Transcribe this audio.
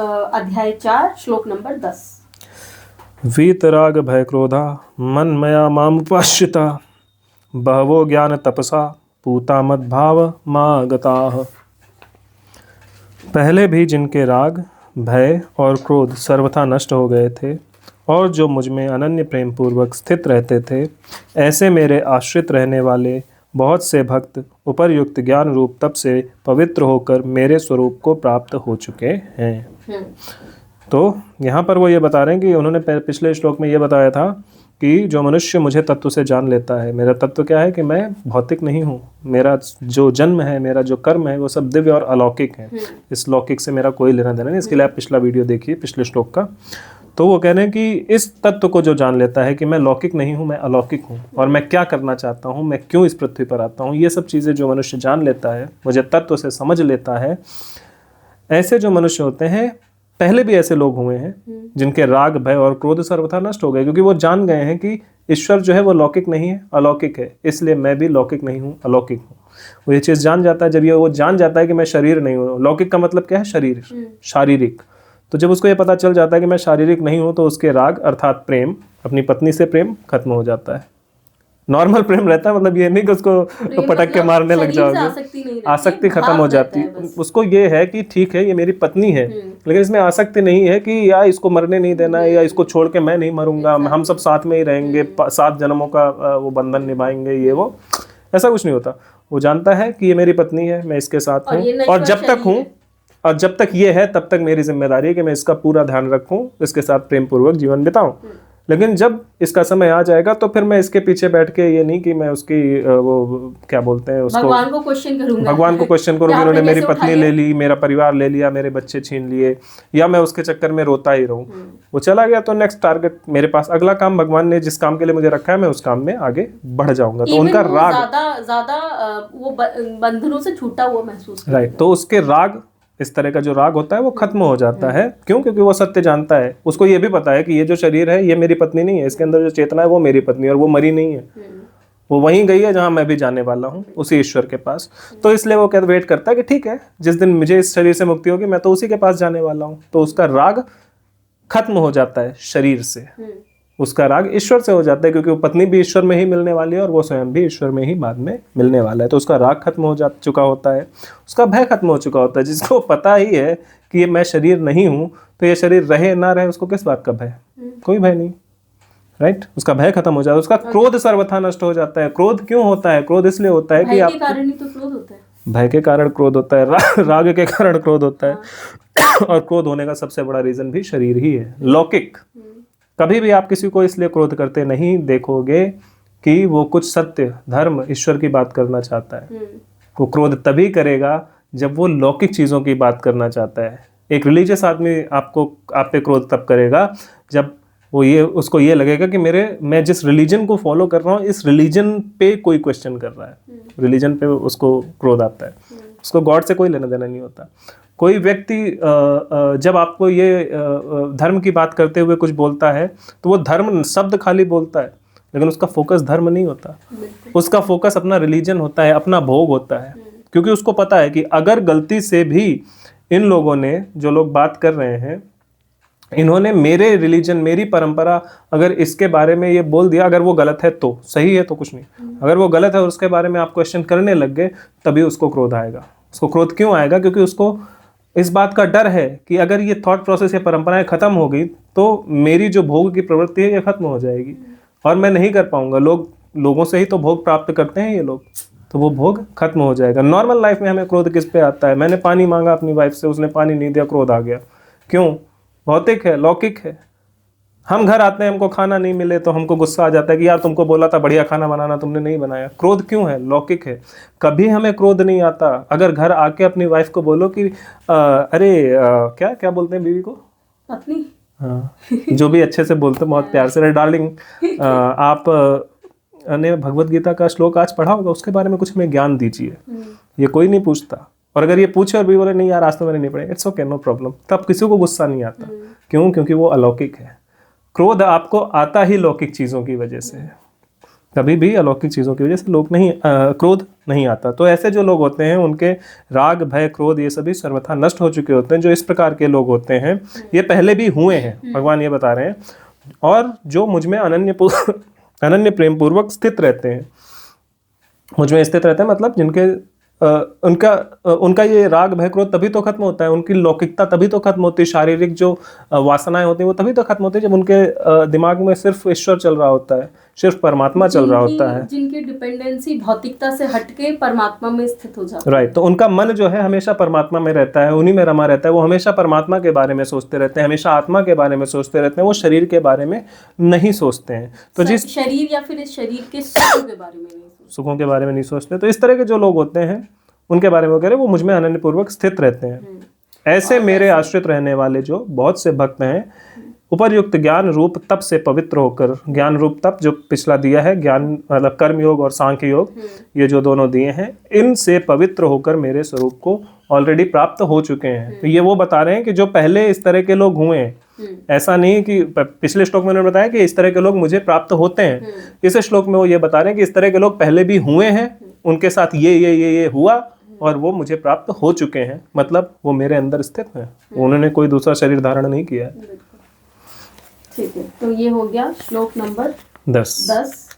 अध्याय 4 श्लोक नंबर 10। वीतराग भय क्रोधा मन मया मामुपाश्रिता बहवो ज्ञान तपसा पूता मद्भाव मागताः। पहले भी जिनके राग भय और क्रोध सर्वथा नष्ट हो गए थे और जो मुझ में अनन्य प्रेम पूर्वक स्थित रहते थे, ऐसे मेरे आश्रित रहने वाले बहुत से भक्त उपर्युक्त ज्ञान रूप तप से पवित्र होकर मेरे स्वरूप को प्राप्त हो चुके हैं। तो यहाँ पर वो ये बता रहे हैं कि उन्होंने पिछले श्लोक में ये बताया था कि जो मनुष्य मुझे तत्व से जान लेता है, मेरा तत्व क्या है कि मैं भौतिक नहीं हूँ, मेरा जो जन्म है, मेरा जो कर्म है वो सब दिव्य और अलौकिक है, इस लौकिक से मेरा कोई लेना देना नहीं। इसके लिए आप पिछला वीडियो देखिए, पिछले श्लोक का। तो वो कह रहे हैं कि इस तत्व को जो जान लेता है कि मैं लौकिक नहीं हूँ, मैं अलौकिक हूँ और मैं क्या करना चाहता हूँ, मैं क्यों इस पृथ्वी पर आता हूँ, ये सब चीज़ें जो मनुष्य जान लेता है, मुझे तत्व से समझ लेता है, ऐसे जो मनुष्य होते हैं, पहले भी ऐसे लोग हुए हैं जिनके राग भय और क्रोध सर्वथा नष्ट हो गए, क्योंकि वो जान गए हैं कि ईश्वर जो है वो लौकिक नहीं है, अलौकिक है, इसलिए मैं भी लौकिक नहीं हूँ, अलौकिक हूँ। वो ये चीज़ जान जाता है। जब ये वो जान जाता है कि मैं शरीर नहीं हूँ, लौकिक का मतलब क्या है, शरीर, शारीरिक। तो जब उसको ये पता चल जाता है कि मैं शारीरिक नहीं हूँ, तो उसके राग अर्थात प्रेम, अपनी पत्नी से प्रेम खत्म हो जाता है। नॉर्मल प्रेम रहता है, मतलब ये नहीं कि उसको पटक के मारने लग जाओगे, आसक्ति खत्म हो जाती है। उसको ये है कि ठीक है ये मेरी पत्नी है, लेकिन इसमें आसक्ति नहीं है कि या इसको मरने नहीं देना है, या इसको छोड़ के मैं नहीं मरूंगा, हम सब साथ में ही रहेंगे, 7 जन्मों का वो बंधन निभाएंगे, ये वो, ऐसा कुछ नहीं होता। वो जानता है कि ये मेरी पत्नी है, मैं इसके साथ हूँ, और जब तक हूँ और जब तक ये है तब तक मेरी जिम्मेदारी है कि मैं इसका पूरा ध्यान रखूं, इसके साथ प्रेम पूर्वक जीवन बिताऊं। लेकिन जब इसका समय आ जाएगा तो फिर मैं इसके पीछे बैठ के ये नहीं कि मैं उसकी वो क्या बोलते हैं उसको, भगवान को क्वेश्चन करूंगा, भगवान को क्वेश्चन करूंगा, उन्होंने मेरी पत्नी ले ली, मेरा परिवार ले लिया, मेरे बच्चे छीन लिए, या मैं उसके चक्कर में रोता ही रहूं। वो चला गया तो नेक्स्ट टारगेट मेरे पास, अगला काम भगवान ने जिस काम के लिए मुझे रखा है मैं उस काम में आगे बढ़ जाऊंगा। तो उनका राग ज्यादा वो बंधनों से छूटा हुआ महसूस, राइट। तो उसके राग, इस तरह का जो राग होता है वो खत्म हो जाता है। क्यों? क्योंकि वो सत्य जानता है। उसको ये भी पता है कि ये जो शरीर है ये मेरी पत्नी नहीं है, इसके अंदर जो चेतना है वो मेरी पत्नी है, और वो मरी नहीं है, वो वहीं गई है जहां मैं भी जाने वाला हूँ, उसी ईश्वर के पास। तो इसलिए वो कहते वेट करता है कि ठीक है, जिस दिन मुझे इस शरीर से मुक्ति होगी मैं तो उसी के पास जाने वाला हूँ। तो उसका राग खत्म हो जाता है शरीर से, उसका राग ईश्वर से हो जाता है, क्योंकि वो पत्नी भी ईश्वर में ही मिलने वाली है और वो स्वयं भी ईश्वर में ही बाद में मिलने वाला है। तो उसका राग खत्म हो चुका होता है, उसका भय खत्म हो चुका होता है। जिसको पता ही है कि ये मैं शरीर नहीं हूँ, तो ये शरीर रहे ना रहे उसको किस बात का भय, कोई भय नहीं, राइट। उसका भय खत्म हो जाता है, उसका क्रोध सर्वथा नष्ट हो जाता है। क्रोध क्यों होता है? क्रोध इसलिए होता है कि आप, भय के कारण क्रोध होता है, राग के कारण क्रोध होता है, और क्रोध होने का सबसे बड़ा रीजन भी शरीर ही है, लौकिक। कभी भी आप किसी को इसलिए क्रोध करते नहीं देखोगे कि वो कुछ सत्य, धर्म, ईश्वर की बात करना चाहता है। वो क्रोध तभी करेगा जब वो लौकिक चीज़ों की बात करना चाहता है। एक रिलीजियस आदमी आप पे क्रोध तब करेगा जब वो उसको ये लगेगा कि मैं जिस रिलीजन को फॉलो कर रहा हूँ, इस रिलीजन पे कोई क्वेश्चन कर रहा है, रिलीजन पे उसको क्रोध आता है। उसको गॉड से कोई लेना देना नहीं होता। कोई व्यक्ति जब आपको ये धर्म की बात करते हुए कुछ बोलता है तो वो धर्म शब्द खाली बोलता है, लेकिन उसका फोकस धर्म नहीं होता, उसका फोकस अपना रिलीजन होता है, अपना भोग होता है। क्योंकि उसको पता है कि अगर गलती से भी इन लोगों ने, जो लोग बात कर रहे हैं, इन्होंने मेरे रिलीजन, मेरी परंपरा, अगर इसके बारे में ये बोल दिया, अगर वो गलत है तो सही है तो कुछ नहीं, अगर वो गलत है और उसके बारे में आप क्वेश्चन करने लग गए, तभी उसको क्रोध आएगा। उसको क्रोध क्यों आएगा? क्योंकि उसको इस बात का डर है कि अगर ये थॉट प्रोसेस या परंपराएं खत्म हो गई तो मेरी जो भोग की प्रवृत्ति है ये खत्म हो जाएगी और मैं नहीं कर पाऊंगा। लोगों से ही तो भोग प्राप्त करते हैं ये लोग, तो वो भोग खत्म हो जाएगा। नॉर्मल लाइफ में हमें क्रोध किस पे आता है? मैंने पानी मांगा अपनी वाइफ से, उसने पानी नहीं दिया, क्रोध आ गया। क्यों? भौतिक है, लौकिक है। हम घर आते हैं, हमको खाना नहीं मिले तो हमको गुस्सा आ जाता है कि यार तुमको बोला था बढ़िया खाना बनाना, तुमने नहीं बनाया। क्रोध क्यों है? लौकिक है। कभी हमें क्रोध नहीं आता अगर घर आके अपनी वाइफ को बोलो कि क्या क्या बोलते हैं बीवी को, अपनी, हाँ, जो भी अच्छे से बोलते हैं, बहुत प्यार से, अरे डार्लिंग, आप ने भगवत गीता का श्लोक आज पढ़ा होगा, उसके बारे में कुछ हमें ज्ञान दीजिए। ये कोई नहीं पूछता। और अगर ये पूछे और भी बोले नहीं यार आज तो मैंने नहीं पढ़ा, इट्स ओके, नो प्रॉब्लम, तब किसी को गुस्सा नहीं आता। क्यों? क्योंकि वो अलौकिक है। क्रोध आपको आता ही लौकिक चीज़ों की वजह से है। कभी भी अलौकिक चीज़ों की वजह से लोग नहीं क्रोध नहीं आता। तो ऐसे जो लोग होते हैं उनके राग भय क्रोध ये सभी सर्वथा नष्ट हो चुके होते हैं। जो इस प्रकार के लोग होते हैं ये पहले भी हुए हैं, भगवान ये बता रहे हैं। और जो मुझ में अनन्य प्रेम पूर्वक स्थित रहते हैं, मुझ में स्थित रहते हैं मतलब जिनके उनका ये राग भय क्रोध तभी तो खत्म होता है, उनकी लौकिकता तभी तो खत्म होती है, शारीरिक जो वासनाएं होती हैं वो तभी तो खत्म होती है जब उनके दिमाग में सिर्फ ईश्वर चल रहा होता है, सिर्फ परमात्मा चल रहा होता है। जिनकी डिपेंडेंसी भौतिकता से हटके परमात्मा में स्थित हो जाती है। राइट। तो उनका मन जो है हमेशा परमात्मा में रहता है, उन्हीं में रमा रहता है। वो हमेशा परमात्मा के बारे में सोचते रहते हैं, हमेशा आत्मा के बारे में सोचते रहते हैं, वो शरीर के बारे में नहीं सोचते हैं। तो जिस शरीर या फिर इस शरीर के सुखों के बारे में नहीं सोचते, सुखों के बारे में नहीं सोचते, तो इस तरह के जो लोग होते हैं उनके बारे में वो कह रहे हैं वो मुझ में अनन्यपूर्वक स्थित रहते हैं। ऐसे मेरे आश्रित रहने वाले जो बहुत से भक्त हैं, उपर्युक्त ज्ञान रूप तप से पवित्र होकर, ज्ञान रूप तप जो पिछला दिया है, ज्ञान मतलब कर्म योग और सांख्य योग, ये जो दोनों दिए हैं, इनसे पवित्र होकर मेरे स्वरूप को ऑलरेडी प्राप्त हो चुके हैं। तो ये वो बता रहे हैं कि जो पहले इस तरह के लोग हुए हैं, ऐसा नहीं कि पिछले श्लोक में उन्होंने बताया कि इस तरह के लोग मुझे प्राप्त होते हैं। इस श्लोक में वो ये बता रहे हैं कि इस तरह के लोग पहले भी हुए हैं, उनके साथ ये हुआ और वो मुझे प्राप्त हो चुके हैं, मतलब वो मेरे अंदर स्थित हैं, उन्होंने कोई दूसरा शरीर धारण नहीं किया है। ठीक है, तो ये हो गया श्लोक नंबर 10।